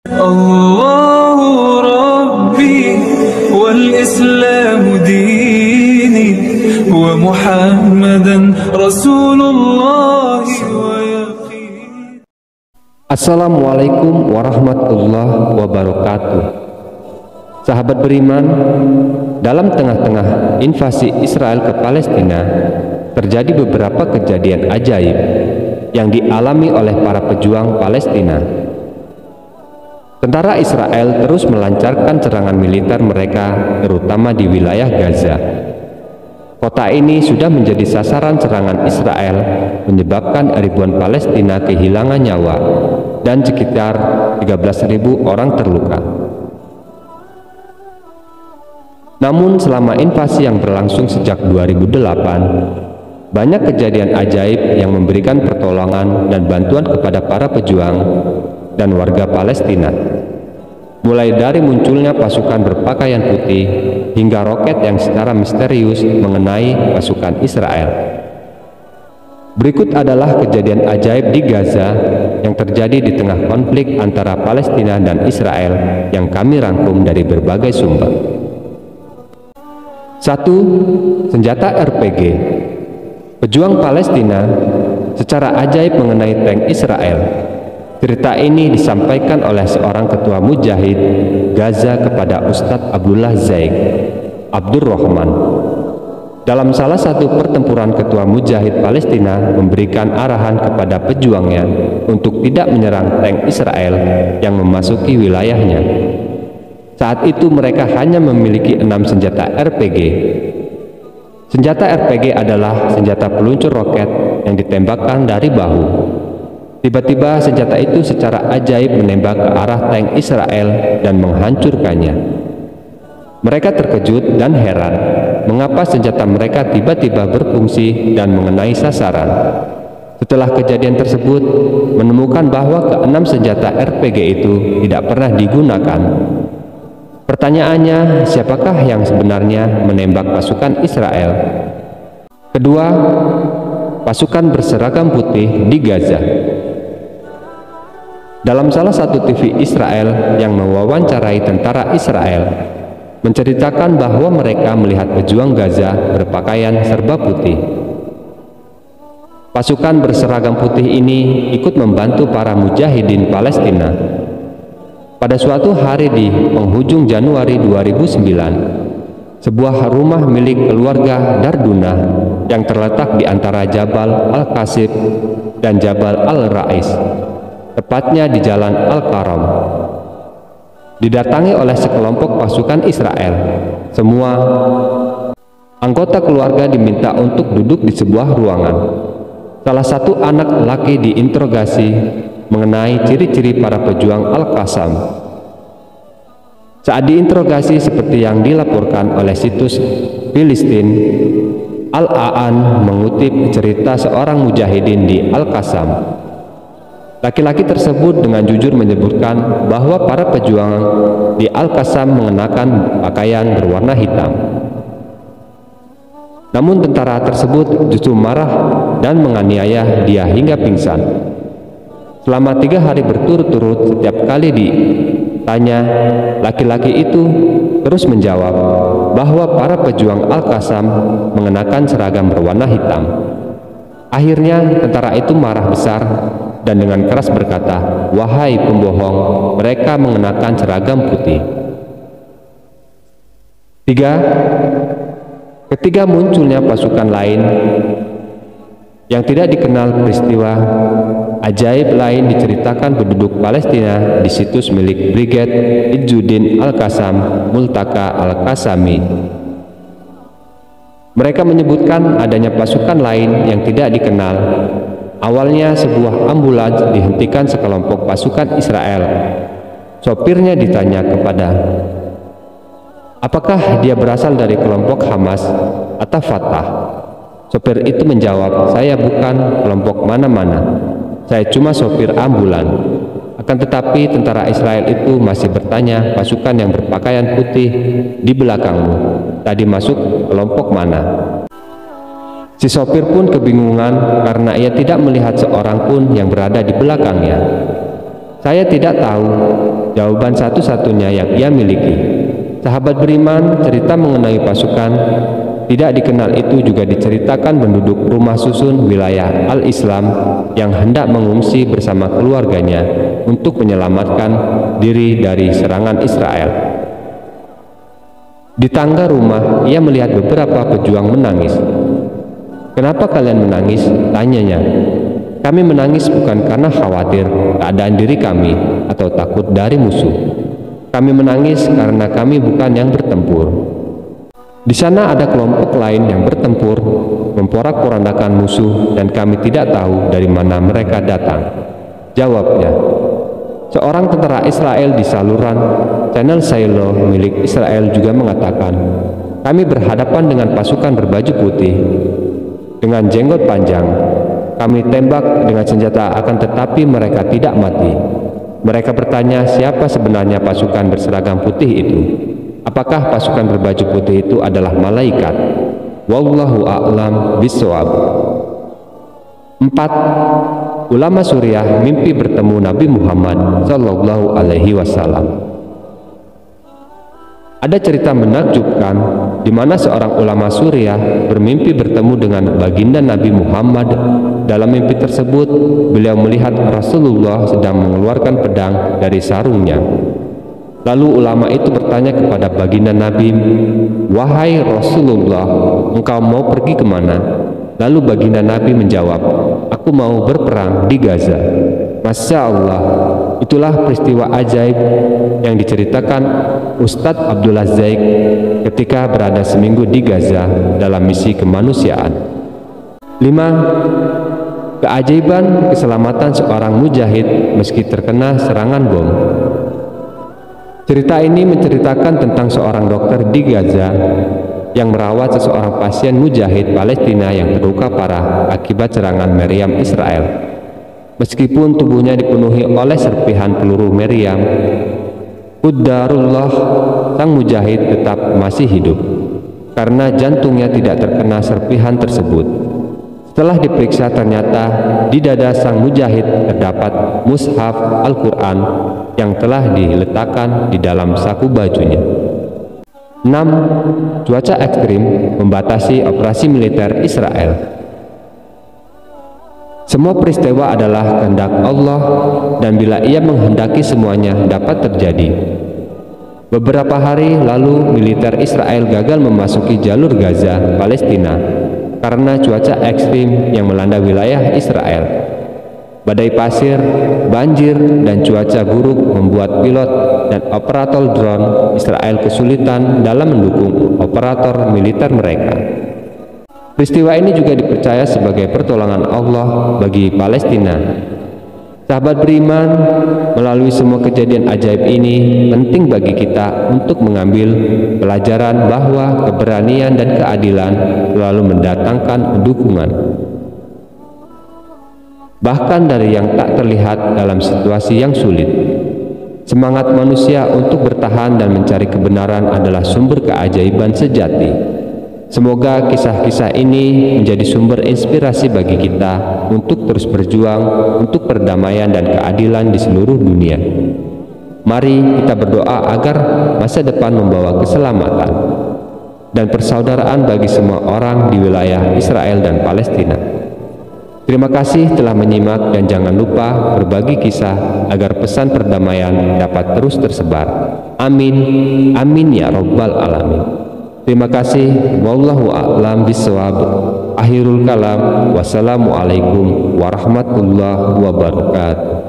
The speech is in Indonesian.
الله ربي والإسلام ديني ومحمدا رسول الله ويقيني. Assalamualaikum warahmatullahi wabarakatuh. Sahabat beriman, dalam tengah-tengah invasi Israel ke Palestina, terjadi beberapa kejadian ajaib yang dialami oleh para pejuang Palestina. Tentara Israel terus melancarkan serangan militer mereka, terutama di wilayah Gaza. Kota ini sudah menjadi sasaran serangan Israel, menyebabkan ribuan Palestina kehilangan nyawa dan sekitar 13.000 orang terluka. Namun selama invasi yang berlangsung sejak 2008, banyak kejadian ajaib yang memberikan pertolongan dan bantuan kepada para pejuang dan warga Palestina. Mulai dari munculnya pasukan berpakaian putih hingga roket yang secara misterius mengenai pasukan Israel. Berikut adalah kejadian ajaib di Gaza yang terjadi di tengah konflik antara Palestina dan Israel yang kami rangkum dari berbagai sumber. 1. Senjata RPG. Pejuang Palestina secara ajaib mengenai tank Israel. Cerita ini disampaikan oleh seorang ketua mujahid Gaza kepada Ustadz Abdullah Zaid Abdurrahman. Dalam salah satu pertempuran, ketua mujahid Palestina memberikan arahan kepada pejuangnya untuk tidak menyerang tank Israel yang memasuki wilayahnya. Saat itu mereka hanya memiliki 6 senjata RPG. Senjata RPG adalah senjata peluncur roket yang ditembakkan dari bahu. Tiba-tiba senjata itu secara ajaib menembak ke arah tank Israel dan menghancurkannya. Mereka terkejut dan heran mengapa senjata mereka tiba-tiba berfungsi dan mengenai sasaran. Setelah kejadian tersebut, menemukan bahwa ke-6 senjata RPG itu tidak pernah digunakan. Pertanyaannya, siapakah yang sebenarnya menembak pasukan Israel? Kedua, pasukan berseragam putih di Gaza. Dalam salah satu TV Israel yang mewawancarai tentara Israel, menceritakan bahwa mereka melihat pejuang Gaza berpakaian serba putih. Pasukan berseragam putih ini ikut membantu para mujahidin Palestina. Pada suatu hari di penghujung Januari 2009, sebuah rumah milik keluarga Darduna yang terletak di antara Jabal Al-Qasib dan Jabal Al-Rais, tepatnya di Jalan Al-Karam, didatangi oleh sekelompok pasukan Israel. Semua anggota keluarga diminta untuk duduk di sebuah ruangan. Salah satu anak laki diinterogasi mengenai ciri-ciri para pejuang Al-Qassam. Saat diinterogasi seperti yang dilaporkan oleh situs Filistin, Al-A'an mengutip cerita seorang mujahidin di Al-Qassam. Laki-laki tersebut dengan jujur menyebutkan bahwa para pejuang di Al-Qassam mengenakan pakaian berwarna hitam. Namun tentara tersebut justru marah dan menganiaya dia hingga pingsan. Selama 3 hari berturut-turut, setiap kali ditanya, laki-laki itu terus menjawab bahwa para pejuang Al-Qassam mengenakan seragam berwarna hitam. Akhirnya tentara itu marah besar dan dengan keras berkata, "Wahai pembohong, mereka mengenakan seragam putih." 3. Ketika munculnya pasukan lain yang tidak dikenal, peristiwa ajaib lain diceritakan penduduk Palestina di situs milik Brigade Izzuddin Al-Qassam Multaka Al-Qassami. Mereka menyebutkan adanya pasukan lain yang tidak dikenal. Awalnya sebuah ambulans dihentikan sekelompok pasukan Israel. Sopirnya ditanya kepada, apakah dia berasal dari kelompok Hamas atau Fatah? Sopir itu menjawab, saya bukan kelompok mana-mana, saya cuma sopir ambulan. Akan tetapi tentara Israel itu masih bertanya, pasukan yang berpakaian putih di belakangmu tadi masuk kelompok mana? Si sopir pun kebingungan karena ia tidak melihat seorang pun yang berada di belakangnya. Saya tidak tahu jawaban satu-satunya yang ia miliki. Sahabat beriman cerita mengenai pasukan tidak dikenal itu juga diceritakan penduduk rumah susun wilayah Al-Islam yang hendak mengungsi bersama keluarganya untuk menyelamatkan diri dari serangan Israel. Di tangga rumah, ia melihat beberapa pejuang menangis. "Kenapa kalian menangis?" tanyanya. "Kami menangis bukan karena khawatir keadaan diri kami atau takut dari musuh. Kami menangis karena kami bukan yang bertempur. Di sana ada kelompok lain yang bertempur, memporak-porandakan musuh, dan kami tidak tahu dari mana mereka datang," jawabnya. Seorang tentara Israel di saluran channel Shiloh milik Israel juga mengatakan, "Kami berhadapan dengan pasukan berbaju putih dengan jenggot panjang. Kami tembak dengan senjata, akan tetapi mereka tidak mati." Mereka bertanya, siapa sebenarnya pasukan berseragam putih itu? Apakah pasukan berbaju putih itu adalah malaikat? Wallahu a'lam bishawab. 4. Ulama Suriah mimpi bertemu Nabi Muhammad sallallahu alaihi wasallam. Ada cerita menakjubkan di mana seorang ulama Suriah bermimpi bertemu dengan baginda Nabi Muhammad. Dalam mimpi tersebut, beliau melihat Rasulullah sedang mengeluarkan pedang dari sarungnya. Lalu ulama itu bertanya kepada baginda Nabi, "Wahai Rasulullah, engkau mau pergi kemana?" Lalu baginda Nabi menjawab, "Aku mau berperang di Gaza." Masya Allah, itulah peristiwa ajaib yang diceritakan Ustadz Abdullah Zaik ketika berada seminggu di Gaza dalam misi kemanusiaan. 5. Keajaiban keselamatan seorang mujahid meski terkena serangan bom. Cerita ini menceritakan tentang seorang dokter di Gaza yang merawat seseorang pasien mujahid Palestina yang terluka parah akibat serangan meriam Israel. Meskipun tubuhnya dipenuhi oleh serpihan peluru meriam, qadarullah, sang mujahid tetap masih hidup karena jantungnya tidak terkena serpihan tersebut. Setelah diperiksa, ternyata di dada sang mujahid terdapat mushaf Al-Quran yang telah diletakkan di dalam saku bajunya. 6. Cuaca ekstrim membatasi operasi militer Israel. Semua peristiwa adalah kehendak Allah, dan bila Ia menghendaki semuanya dapat terjadi. Beberapa hari lalu militer Israel gagal memasuki jalur Gaza, Palestina karena cuaca ekstrim yang melanda wilayah Israel. Badai pasir, banjir, dan cuaca buruk membuat pilot dan operator drone Israel kesulitan dalam mendukung operator militer mereka. Peristiwa ini juga dipercaya sebagai pertolongan Allah bagi Palestina. Sahabat beriman, melalui semua kejadian ajaib ini penting bagi kita untuk mengambil pelajaran bahwa keberanian dan keadilan selalu mendatangkan dukungan, bahkan dari yang tak terlihat dalam situasi yang sulit. Semangat manusia untuk bertahan dan mencari kebenaran adalah sumber keajaiban sejati. Semoga kisah-kisah ini menjadi sumber inspirasi bagi kita untuk terus berjuang untuk perdamaian dan keadilan di seluruh dunia. Mari kita berdoa agar masa depan membawa keselamatan dan persaudaraan bagi semua orang di wilayah Israel dan Palestina. Terima kasih telah menyimak, dan jangan lupa berbagi kisah agar pesan perdamaian dapat terus tersebar. Amin, amin ya Rabbal Alamin. Terima kasih. Wallahu a'lam bishawab. Akhirul kalam. Wassalamualaikum warahmatullahi wabarakatuh.